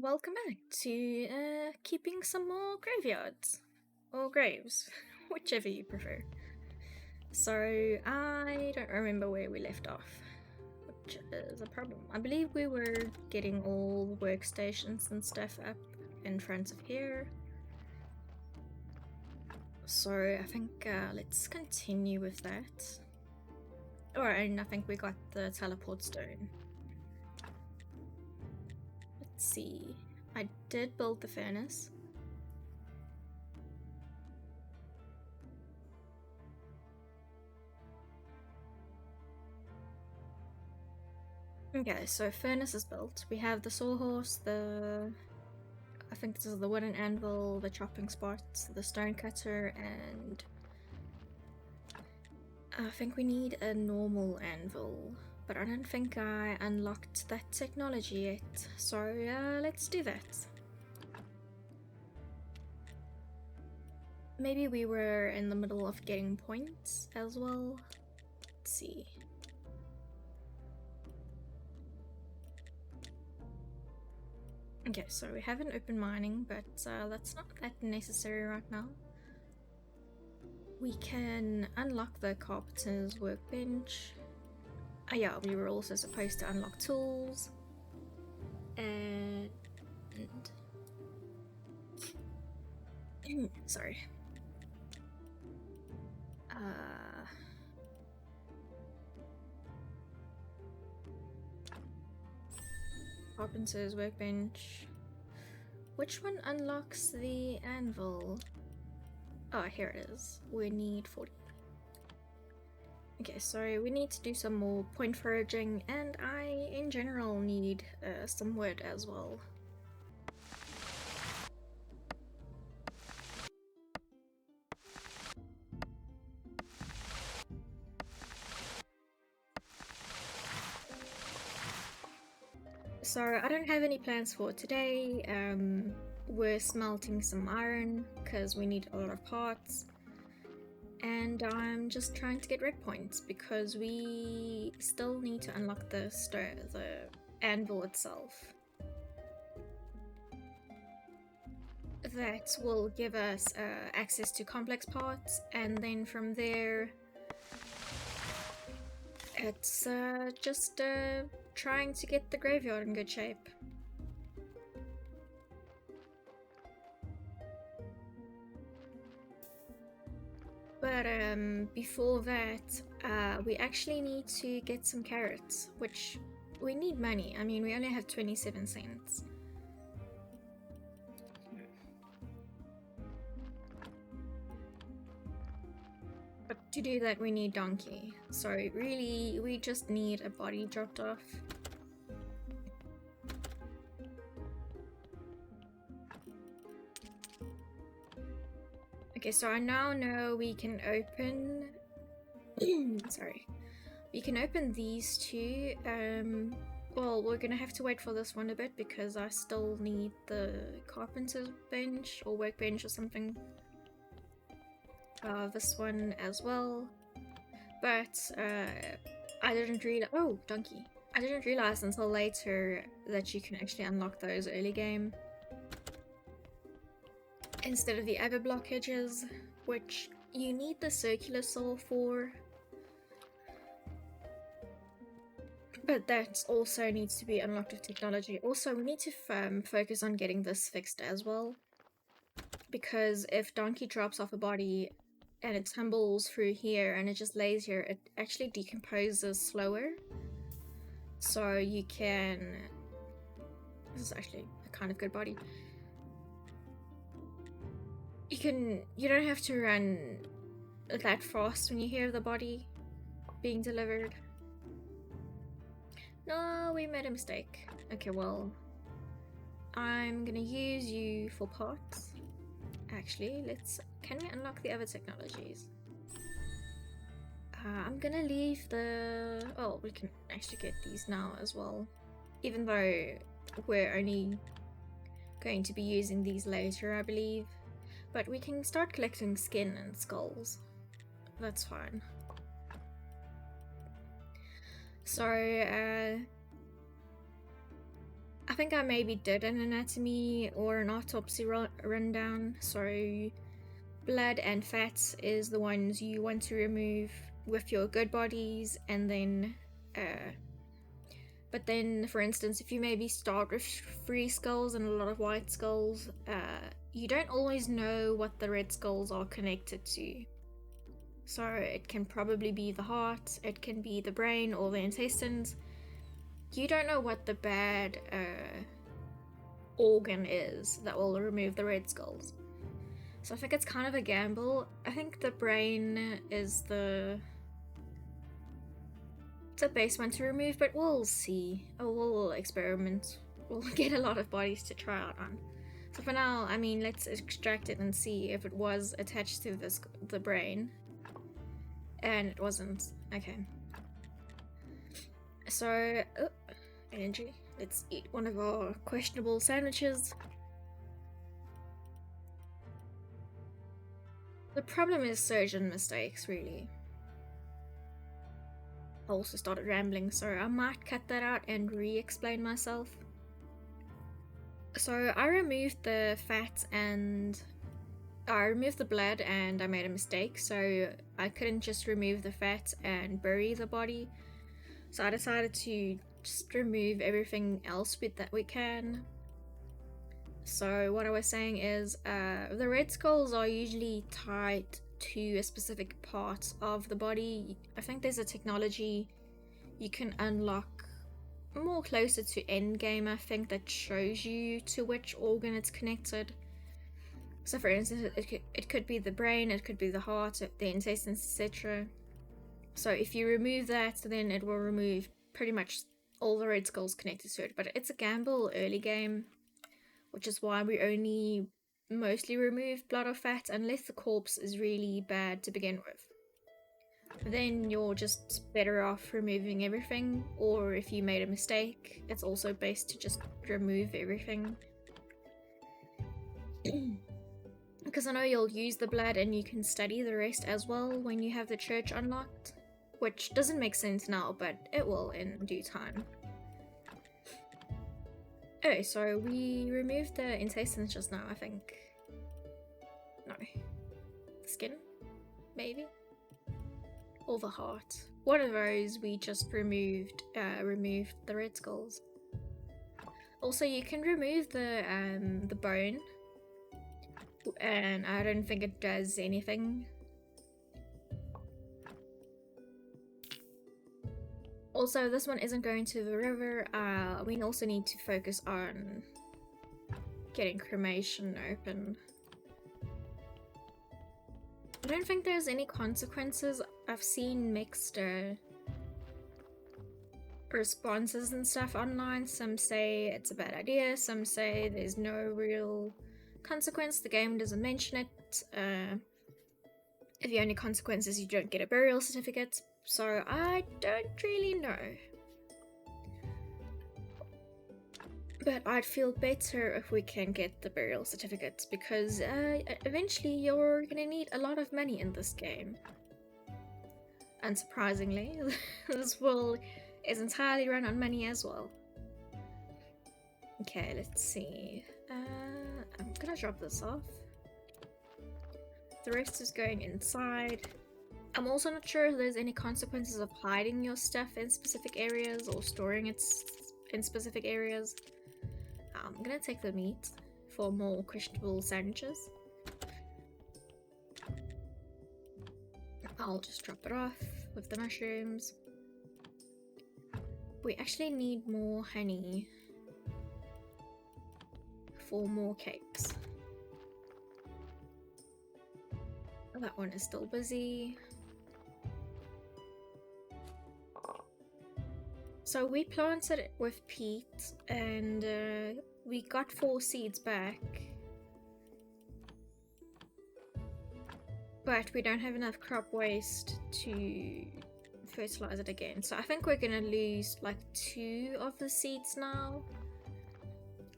Welcome back to keeping some more graveyards. Or graves, whichever you prefer. So, I don't remember where we left off, which is a problem. I believe we were getting all the workstations and stuff up in front of here. So, I think let's continue with that. Oh, and I think we got the teleport stone. Let's see. I did build the furnace. Okay, so furnace is built. We have the sawhorse, I think this is the wooden anvil, the chopping spot, the stone cutter, and I think we need a normal anvil, but I don't think I unlocked that technology yet, so let's do that. Maybe we were in the middle of getting points as well. Let's see. Okay, so we have an open mining, but that's not that necessary right now. We can unlock the carpenter's workbench. Oh yeah, we were also supposed to unlock tools. And... sorry. Carpenter's workbench. Which one unlocks the anvil? Oh, here it is. We need 40. Okay, so we need to do some more point foraging, and I, in general, need some wood as well. So I don't have any plans for today. We're smelting some iron because we need a lot of parts. And I'm just trying to get red points because we still need to unlock the anvil itself. That will give us access to complex parts, and then from there it's just trying to get the graveyard in good shape. But before that, we actually need to get some carrots, which we need money. I mean, we only have 27 cents. But to do that, we need donkey. So really, we just need a body dropped off. Okay, so I now know we can open... sorry. We can open these two. Well, we're gonna have to wait for this one a bit because I still need the carpenter's bench or workbench or something. This one as well. But I didn't realize... Oh, donkey. I didn't realize until later that you can actually unlock those early game instead of the other blockages, which you need the circular soul for. But that also needs to be unlocked with technology. Also, we need to focus on getting this fixed as well. Because if donkey drops off a body and it tumbles through here and it just lays here, it actually decomposes slower. So you can... This is actually a kind of good body. You don't have to run that fast when you hear the body being delivered. No, we made a mistake. Okay, well, I'm gonna use you for parts. Actually, can we unlock the other technologies? I'm gonna leave the... Oh, we can actually get these now as well. Even though we're only going to be using these later, I believe. But we can start collecting skin and skulls. That's fine. So, I think I maybe did an anatomy or an autopsy rundown. So blood and fats is the ones you want to remove with your good bodies, and then but then, for instance, if you maybe start with 3 skulls and a lot of white skulls, you don't always know what the red skulls are connected to. So it can probably be the heart, it can be the brain or the intestines. You don't know what the bad organ is that will remove the red skulls. So I think it's kind of a gamble. I think the brain is the base one to remove, but we'll see. We'll experiment. We'll get a lot of bodies to try out on. So for now, I mean, let's extract it and see if it was attached to the brain. And it wasn't. Okay. So, energy. Let's eat one of our questionable sandwiches. The problem is surgeon mistakes, really. I also started rambling, so I might cut that out and re-explain myself. So I removed the fat and I removed the blood, and I made a mistake, so I couldn't just remove the fat and bury the body. So I decided to just remove everything else that we can. So what I was saying is the red skulls are usually tied to a specific part of the body. I think there's a technology you can unlock more closer to endgame, I think, that shows you to which organ it's connected. So for instance, it could be the brain, it could be the heart, the intestines, etc. So if you remove that, then it will remove pretty much all the red skulls connected to it. But it's a gamble early game, which is why we only mostly remove blood or fat unless the corpse is really bad to begin with. Then you're just better off removing everything, or if you made a mistake, it's also best to just remove everything. Because I know you'll use the blood and you can study the rest as well when you have the church unlocked, which doesn't make sense now, but it will in due time. Oh, so we removed the intestines just now, I think. No. The skin? Maybe? Or the heart. One of those we just removed the red skulls. Also, you can remove the bone, and I don't think it does anything. Also, this one isn't going to the river. We also need to focus on getting cremation open. I don't think there's any consequences. I've seen mixed responses and stuff online. Some say it's a bad idea, some say there's no real consequence, the game doesn't mention it. The only consequence is you don't get a burial certificate, so I don't really know. But I'd feel better if we can get the burial certificates, because eventually you're gonna need a lot of money in this game. Unsurprisingly, this world is entirely run on money as well. Okay, let's see. I'm gonna drop this off. The rest is going inside. I'm also not sure if there's any consequences of hiding your stuff in specific areas or storing it in specific areas. I'm gonna take the meat for more questionable sandwiches. I'll just drop it off with the mushrooms. We actually need more honey for more cakes. That one is still busy. So we planted it with peat and we got 4 seeds back. But we don't have enough crop waste to fertilize it again. So I think we're gonna lose like 2 of the seeds now.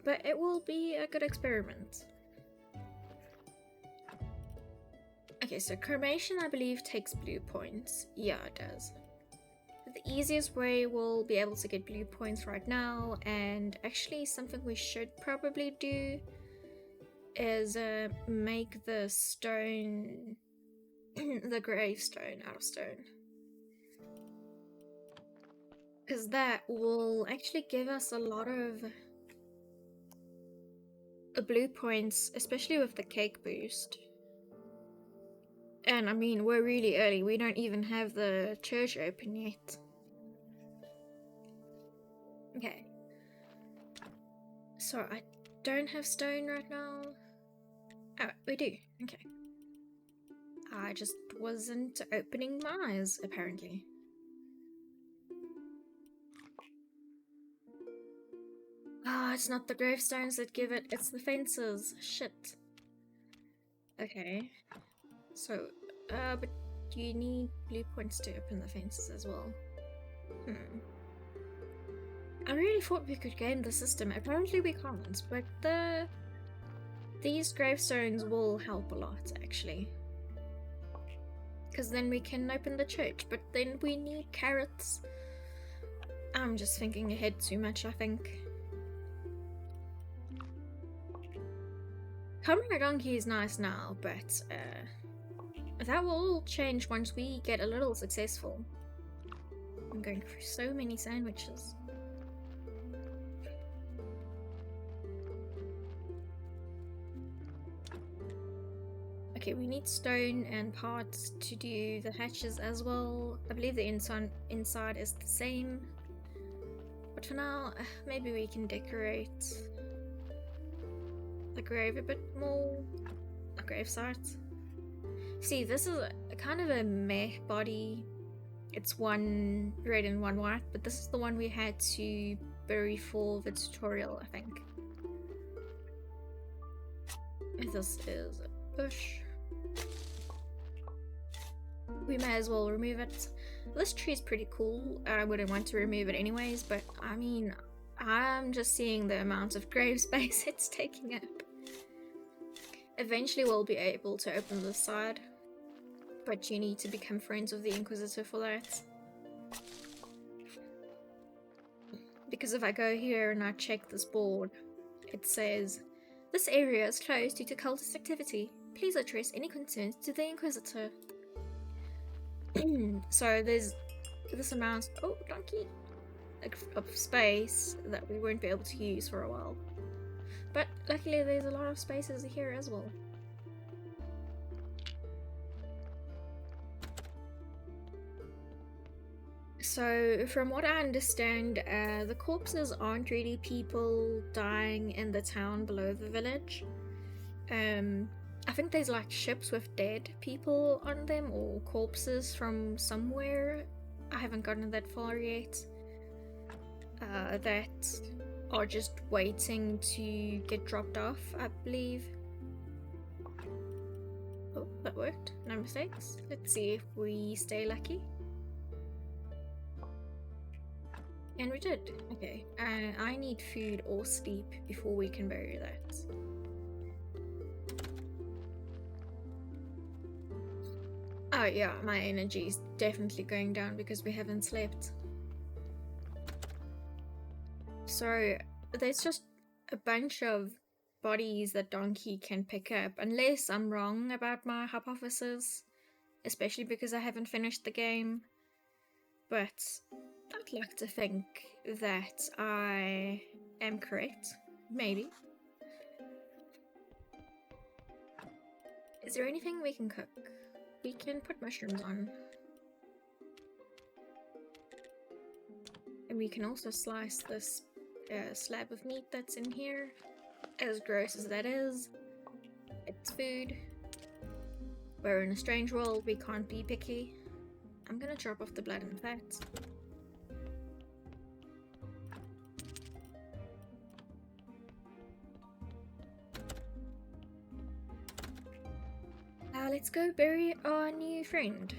But it will be a good experiment. Okay, so cremation I believe takes blue points. Yeah, it does. the easiest way we'll be able to get blue points right now, and actually something we should probably do is make the stone, the gravestone out of stone. Because that will actually give us a lot of blue points, especially with the cake boost. And I mean, we're really early, we don't even have the church open yet. Okay. So I don't have stone right now. Oh, we do. Okay. I just wasn't opening my eyes, apparently. Ah, it's not the gravestones that give it, it's the fences. Shit. Okay. So, but you need blue points to open the fences as well. I really thought we could game the system. Apparently we can't, but these gravestones will help a lot, actually. Because then we can open the church, but then we need carrots. I'm just thinking ahead too much, I think. Comrade Donkey is nice now, but that will all change once we get a little successful. I'm going for so many sandwiches. Okay, we need stone and parts to do the hatches as well. I believe the inside is the same. But for now, maybe we can decorate the grave a bit more. A gravesite. See, this is a kind of a meh body. It's one red and one white, but this is the one we had to bury for the tutorial, I think. This is a bush. We may as well remove it. This tree is pretty cool. I wouldn't want to remove it anyways, but I mean, I'm just seeing the amount of grave space it's taking up. Eventually we'll be able to open this side, but you need to become friends with the Inquisitor for that. Because if I go here and I check this board, it says, "This area is closed due to cultist activity. Please address any concerns to the Inquisitor." So there's this amount, oh donkey, of space that we won't be able to use for a while. But luckily there's a lot of spaces here as well. So from what I understand, the corpses aren't really people dying in the town below the village. I think there's like ships with dead people on them, or corpses from somewhere. I haven't gotten that far yet. That are just waiting to get dropped off, I believe. Oh, that worked. No mistakes. Let's see if we stay lucky. And we did. Okay. I need food or sleep before we can bury that. Oh yeah, my energy is definitely going down because we haven't slept. So there's just a bunch of bodies that Donkey can pick up, unless I'm wrong about my hypothesis, especially because I haven't finished the game. But I'd like to think that I am correct. Maybe. Is there anything we can cook? We can put mushrooms on. And we can also slice this slab of meat that's in here. As gross as that is, it's food. We're in a strange world, we can't be picky. I'm gonna drop off the blood and fat. Now let's go bury our new friend.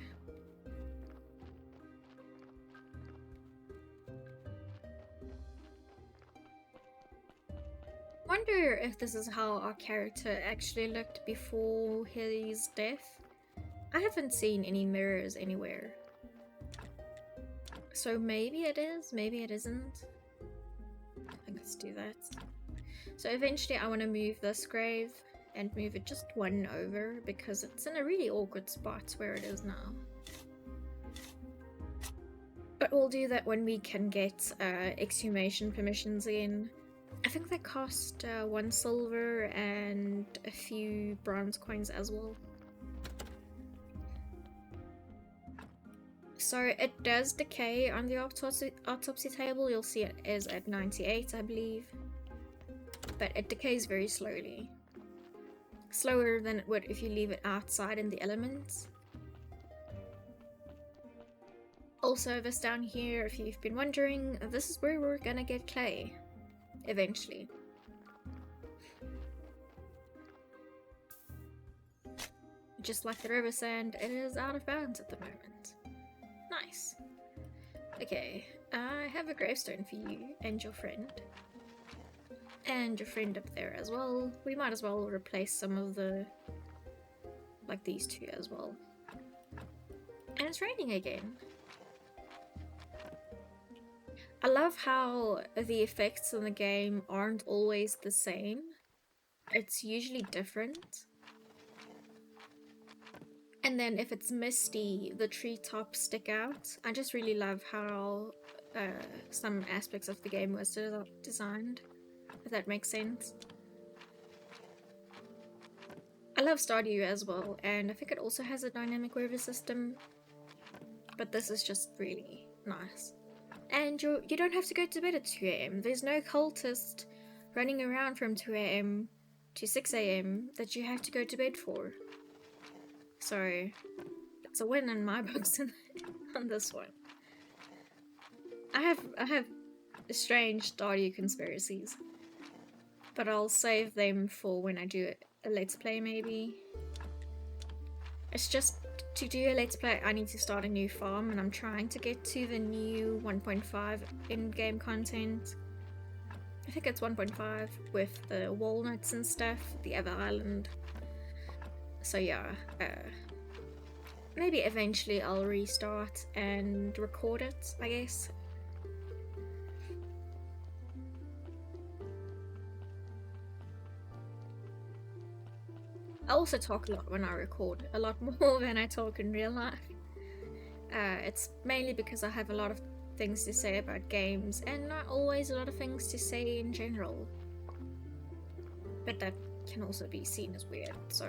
Wonder if this is how our character actually looked before his death. I haven't seen any mirrors anywhere. So maybe it is, maybe it isn't. I think let's do that. So eventually I want to move this grave and move it just one over because it's in a really awkward spot where it is now. But we'll do that when we can get exhumation permissions in. I think they cost 1 silver and a few bronze coins as well. So it does decay on the autopsy table. You'll see it is at 98, I believe. But it decays very slowly. Slower than it would if you leave it outside in the elements. Also, this down here, if you've been wondering, this is where we're gonna get clay. Eventually. Just like the river sand, it is out of bounds at the moment. Nice. Okay, I have a gravestone for you and your friend. And your friend up there as well. We might as well replace some of the... like these two as well. And it's raining again. I love how the effects in the game aren't always the same. It's usually different. And then if it's misty, the treetops stick out. I just really love how some aspects of the game was designed, if that makes sense. I love Stardew as well, and I think it also has a dynamic river system. But this is just really nice. And you don't have to go to bed at 2 AM. There's no cultist running around from 2 AM to 6 AM that you have to go to bed for. So, it's a win in my books on this one. I have strange Stardew conspiracies, but I'll save them for when I do a let's play maybe. It's just, to do a let's play I need to start a new farm, and I'm trying to get to the new 1.5 in-game content. I think it's 1.5 with the walnuts and stuff, the other island. So yeah, maybe eventually I'll restart and record it, I guess. I also talk a lot when I record, a lot more than I talk in real life. It's mainly because I have a lot of things to say about games, and not always a lot of things to say in general. But that can also be seen as weird, so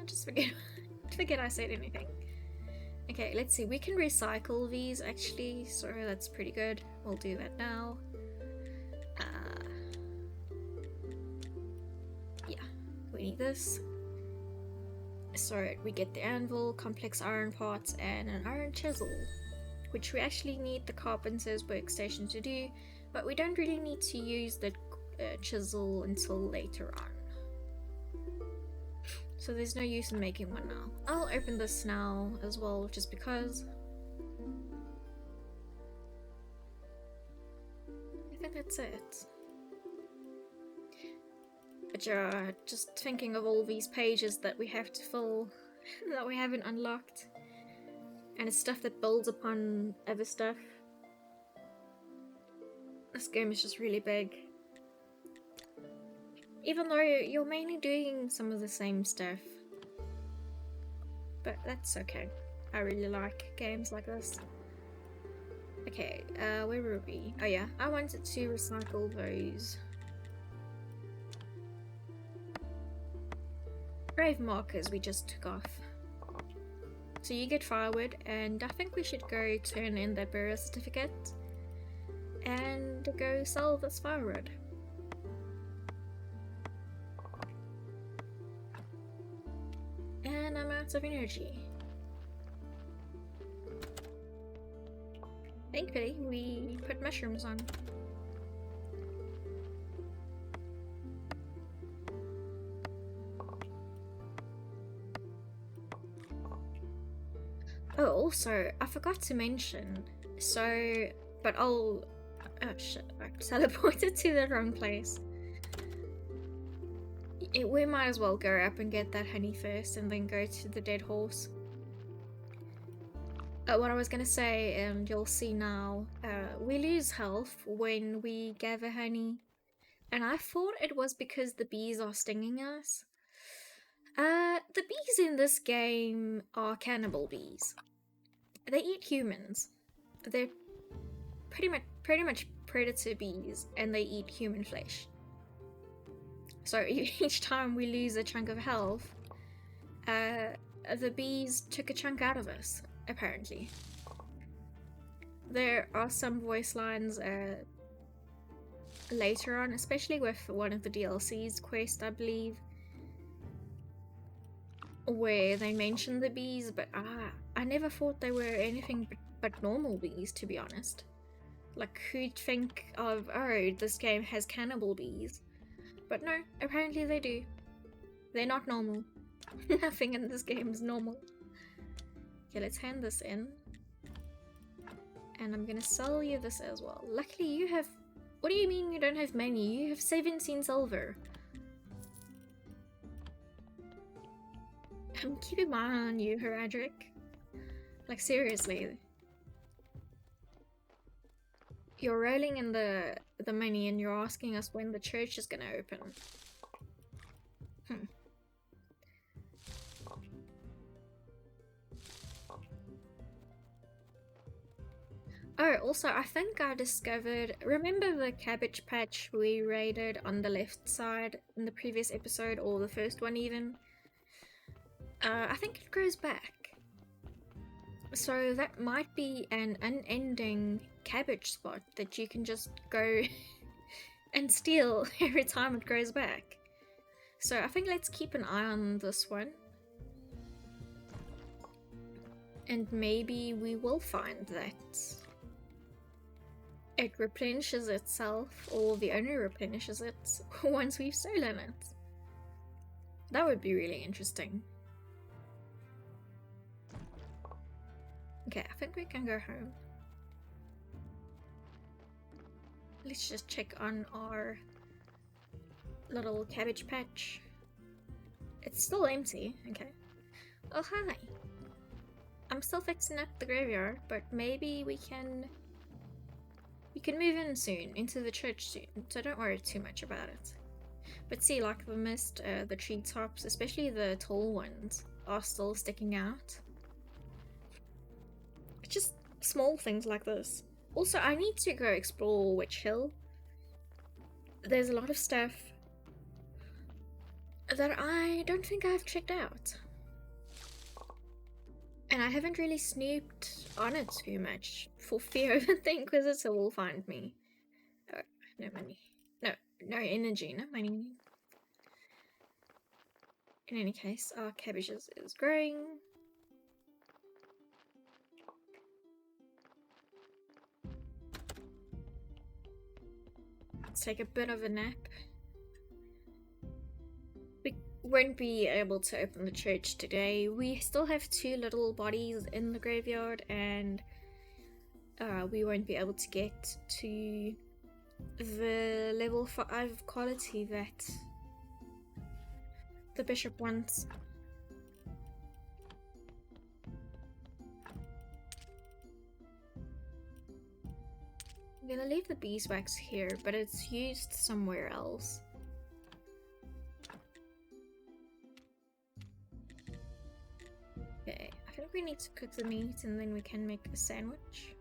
just forget I said anything. Okay, let's see, we can recycle these actually, so that's pretty good. We'll do that now. Yeah, we need this. So we get the anvil, complex iron parts, and an iron chisel, which we actually need the carpenter's workstation to do, but we don't really need to use the chisel until later on. So there's no use in making one now. I'll open this now as well, just because. I think that's it. But yeah, just thinking of all these pages that we have to fill, that we haven't unlocked. And it's stuff that builds upon other stuff. This game is just really big. Even though you're mainly doing some of the same stuff. But that's okay. I really like games like this. Okay, where were we? Oh yeah, I wanted to recycle those grave markers we just took off. So you get firewood, and I think we should go turn in that burial certificate and go sell this firewood. And I'm out of energy. Thankfully, we put mushrooms on. Oh, also, I forgot to mention, but oh shit, I teleported to the wrong place. We might as well go up and get that honey first and then go to the dead horse. What I was gonna say, and you'll see now, we lose health when we gather honey, and I thought it was because the bees are stinging us. The bees in this game are cannibal bees. They eat humans. They're pretty much predator bees, and they eat human flesh. So each time we lose a chunk of health, the bees took a chunk out of us, apparently. There are some voice lines later on, especially with one of the DLC's quest, I believe, where they mention the bees, but I never thought they were anything but normal bees, to be honest. Like, who'd think of, oh, this game has cannibal bees? But no, apparently they do. They're not normal. Nothing in this game is normal. Okay, let's hand this in. And I'm gonna sell you this as well. Luckily you have... What do you mean you don't have many? You have 17 silver. I'm keeping my eye on you, Heradric. Like, seriously. You're rolling in the money and you're asking us when the church is gonna open. Oh, also, I think I discovered... Remember the cabbage patch we raided on the left side in the previous episode, or the first one even? I think it grows back. So that might be an unending cabbage spot that you can just go and steal every time it grows back. So I think let's keep an eye on this one. And maybe we will find that it replenishes itself, or the owner replenishes it once we've stolen it. That would be really interesting. Okay, I think we can go home. Let's just check on our little cabbage patch. It's still empty, okay. Oh, hi. I'm still fixing up the graveyard, but maybe we can move in soon, into the church soon, so don't worry too much about it. But see, like the mist, the treetops, especially the tall ones, are still sticking out. It's just small things like this. Also, I need to go explore Witch Hill. There's a lot of stuff that I don't think I've checked out. And I haven't really snooped on it too much, for fear of the Inquisitor will find me. Oh, no money. No energy, no money. In any case, our cabbages is growing. Let's take a bit of a nap. We won't be able to open the church today. We still have 2 little bodies in the graveyard, and we won't be able to get to the level 5 quality that the bishop wants. I'm gonna leave the beeswax here, but it's used somewhere else. Okay, I think we need to cook the meat and then we can make a sandwich.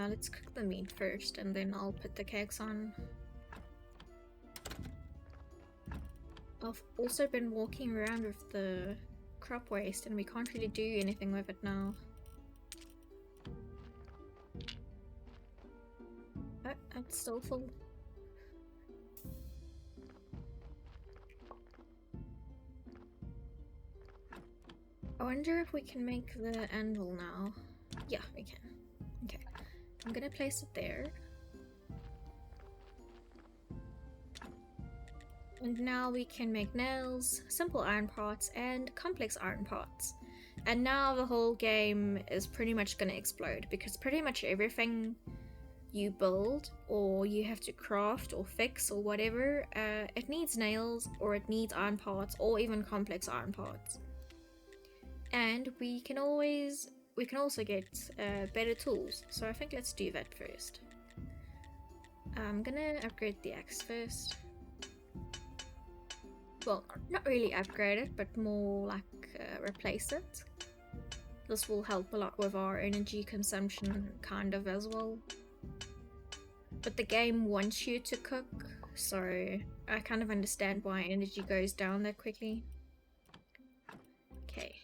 Let's cook the meat first and then I'll put the cakes on. I've also been walking around with the crop waste and we can't really do anything with it now. Oh, it's still full. I wonder if we can make the anvil now. Yeah, we can. Okay, I'm gonna place it there. And now we can make nails, simple iron parts, and complex iron parts. And now the whole game is pretty much gonna explode, because pretty much everything you build or you have to craft or fix or whatever, it needs nails or it needs iron parts or even complex iron parts. And we can also get better tools. So I think let's do that first. I'm gonna upgrade the axe first. Well, not really upgrade it, but more like replace it. This will help a lot with our energy consumption, kind of, as well. But the game wants you to cook, so I kind of understand why energy goes down that quickly. Okay.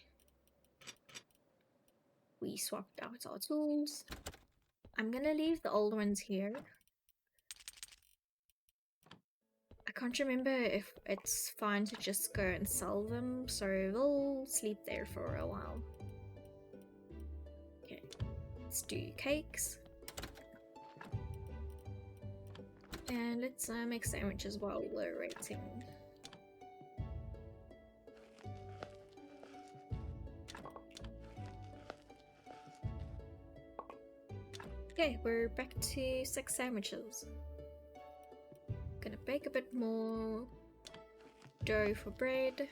We swapped out our tools. I'm gonna leave the old ones here. I can't remember if it's fine to just go and sell them, so we'll sleep there for a while. Okay, let's do cakes. And let's make sandwiches while we're waiting. Okay, we're back to 6 sandwiches. Gonna bake a bit more dough for bread.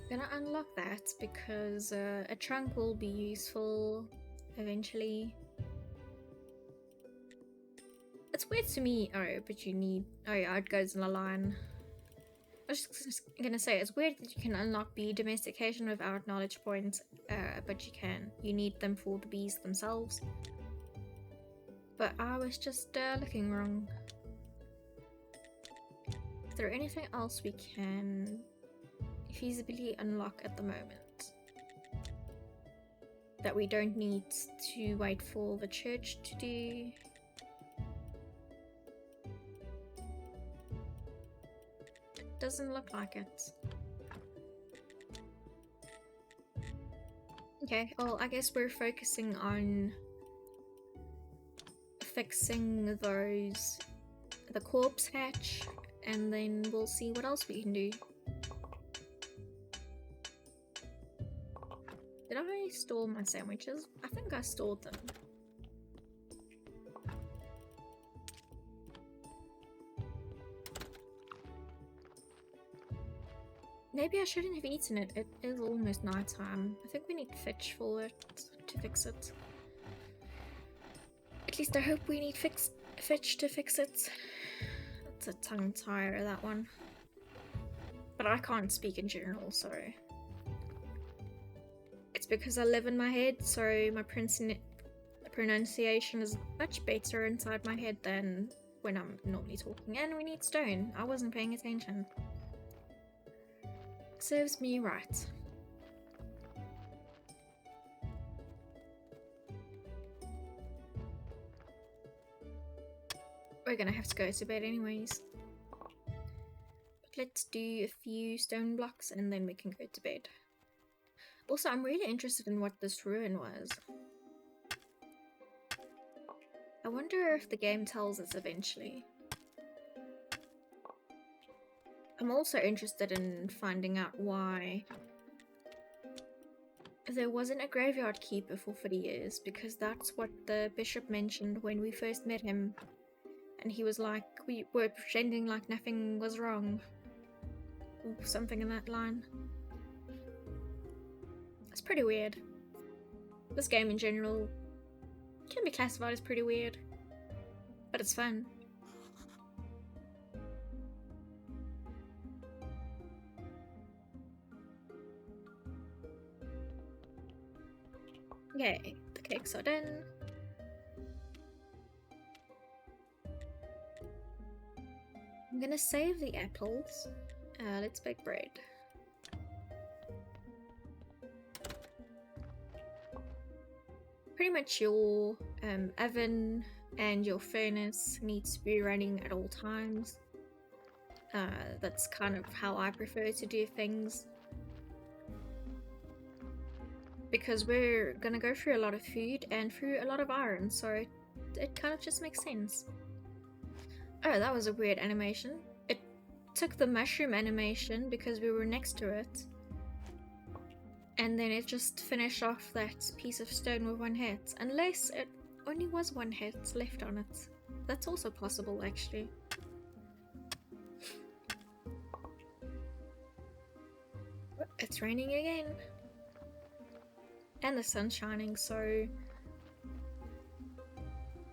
Gonna unlock that because a trunk will be useful eventually. It's weird to me. Oh, but you need. Oh yeah, it goes in a line. I was just gonna say it's weird that you can unlock bee domestication without knowledge points, but you can. You need them for the bees themselves. But I was just looking wrong. Is there anything else we can feasibly unlock at the moment that we don't need to wait for the church to do? It doesn't look like it. Okay, well, I guess we're focusing on fixing the corpse hatch, and then we'll see what else we can do. Did I store my sandwiches? I think I stored them. Maybe I shouldn't have eaten it. It is almost nighttime. I think we need fetch for it to fix it. At least I hope we need fetch to fix it. It's a tongue tire, that one. But I can't speak in general, so it's because I live in my head, so my pronunciation is much better inside my head than when I'm normally talking. And we need stone. I wasn't paying attention. Serves me right. We're gonna have to go to bed anyways. But let's do a few stone blocks and then we can go to bed. Also, I'm really interested in what this ruin was. I wonder if the game tells us eventually. I'm also interested in finding out why there wasn't a graveyard keeper for 40 years, because that's what the bishop mentioned when we first met him. And he was like, we were pretending like nothing was wrong. Or something in that line. It's pretty weird. This game in general can be classified as pretty weird. But it's fun. Okay, the cakes are done. I'm gonna save the apples. Let's bake bread. Pretty much your oven, and your furnace needs to be running at all times. That's kind of how I prefer to do things, because we're gonna go through a lot of food and through a lot of iron, so it kind of just makes sense. Oh, that was a weird animation. It took the mushroom animation because we were next to it, and then it just finished off that piece of stone with one hit, unless it only was one hit left on it. That's also possible, actually. It's raining again. And the sun's shining, so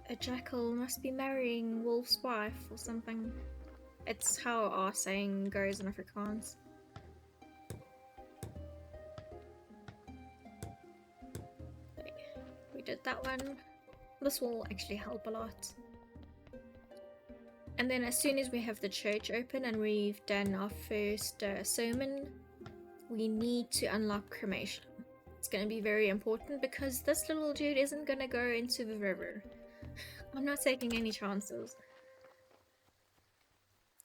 a jackal must be marrying Wolf's wife or something. It's how our saying goes in Afrikaans. Okay, we did that one. This will actually help a lot. And then as soon as we have the church open and we've done our first sermon, we need to unlock cremation. It's going to be very important because this little dude isn't going to go into the river. I'm not taking any chances.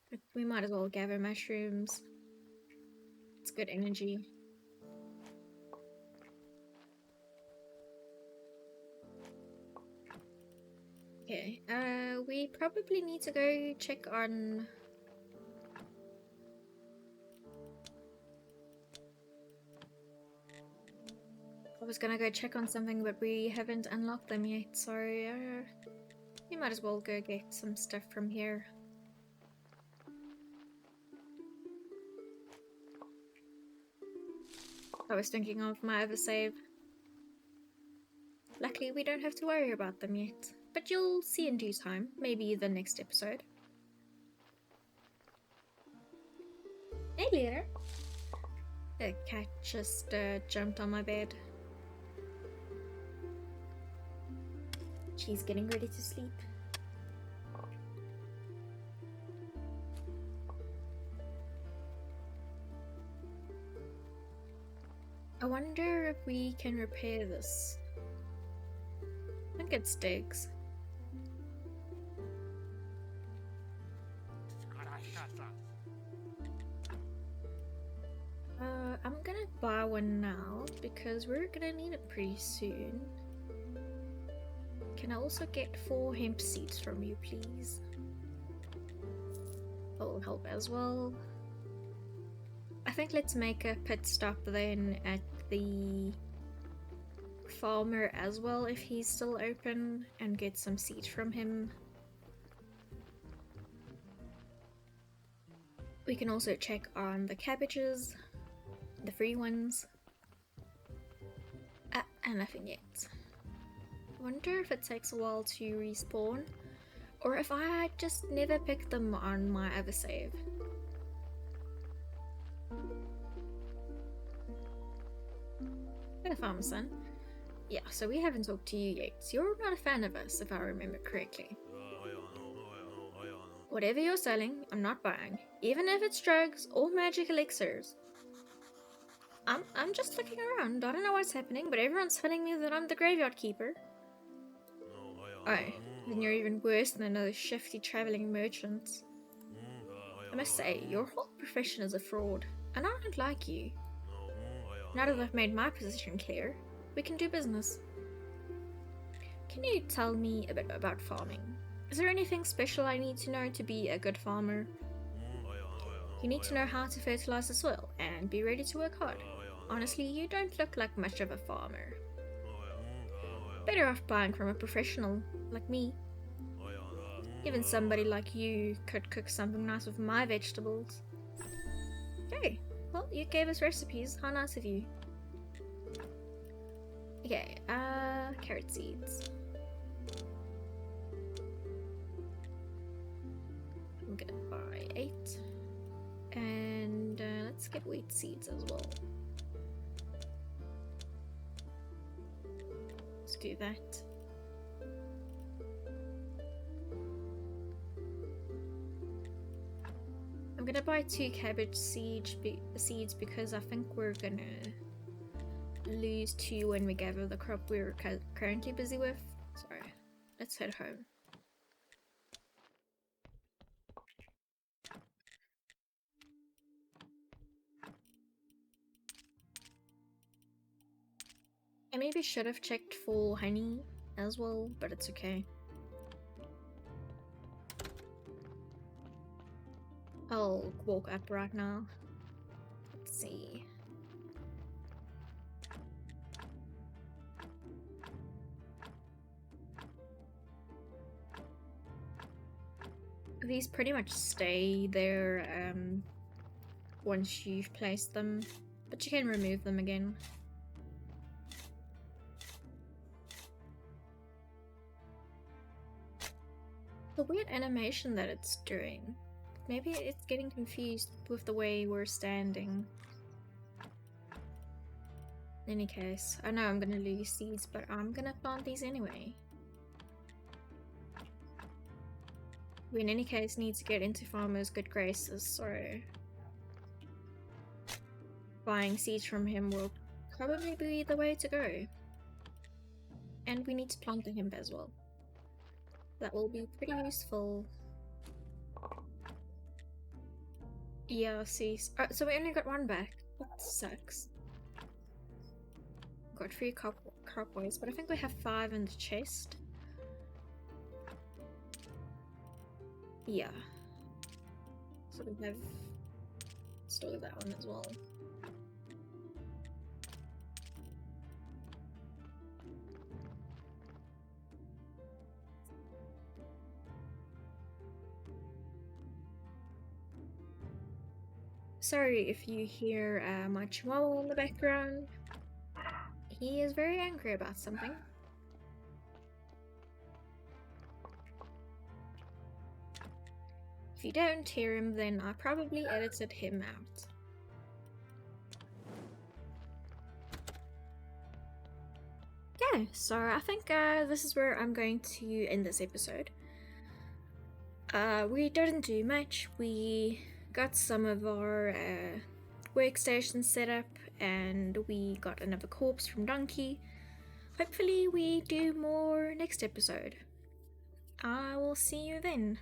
But we might as well gather mushrooms. It's good energy. Okay, we probably need to go check on... I was gonna go check on something, but we haven't unlocked them yet, so we might as well go get some stuff from here. I was thinking of my other save. Luckily, we don't have to worry about them yet, but you'll see in due time, maybe the next episode. Hey, later. The cat just jumped on my bed. She's getting ready to sleep. I wonder if we can repair this. I think it sticks. I'm gonna buy one now because we're gonna need it pretty soon. Can I also get 4 hemp seeds from you, please? That will help as well. I think let's make a pit stop then at the farmer as well if he's still open and get some seeds from him. We can also check on the cabbages, the free ones. And nothing yet. Wonder if it takes a while to respawn, or if I just never picked them on my other save. Hello, farmer son. Yeah, so we haven't talked to you yet. You're not a fan of us, if I remember correctly. Whatever you're selling, I'm not buying, even if it's drugs or magic elixirs. I'm just looking around. I don't know what's happening, but everyone's telling me that I'm the graveyard keeper. Oh, then you're even worse than those shifty traveling merchants. I must say, your whole profession is a fraud, and I don't like you. Now that I've made my position clear, we can do business. Can you tell me a bit about farming? Is there anything special I need to know to be a good farmer? You need to know how to fertilize the soil and be ready to work hard. Honestly, you don't look like much of a farmer. Better off buying from a professional like me. Even somebody like you could cook something nice with my vegetables. Okay, well, you gave us recipes. How nice of you. Okay, carrot seeds. I'm gonna buy 8. And let's get wheat seeds as well. Let's do that. I'm gonna buy 2 cabbage seeds because I think we're gonna lose 2 when we gather the crop we're currently busy with. Sorry, let's head home. I maybe should have checked for honey as well, but it's okay. I'll walk up right now. Let's see. These pretty much stay there once you've placed them, but you can remove them again. The weird animation that it's doing. Maybe it's getting confused with the way we're standing. In any case, I know I'm gonna lose these, but I'm gonna plant these anyway. We in any case need to get into Farmer's good graces, so buying seeds from him will probably be the way to go. And we need to plant the hemp as well. That will be pretty useful. Yeah, see. So we only got one back. That sucks. Got 3 carboys, but I think we have 5 in the chest. Yeah. So we have store that one as well. Sorry if you hear my chihuahua in the background. He is very angry about something. If you don't hear him, then I probably edited him out. Yeah, so I think this is where I'm going to end this episode. We didn't do much. We got some of our workstations set up, and we got another corpse from Donkey. Hopefully we do more next episode. I will see you then.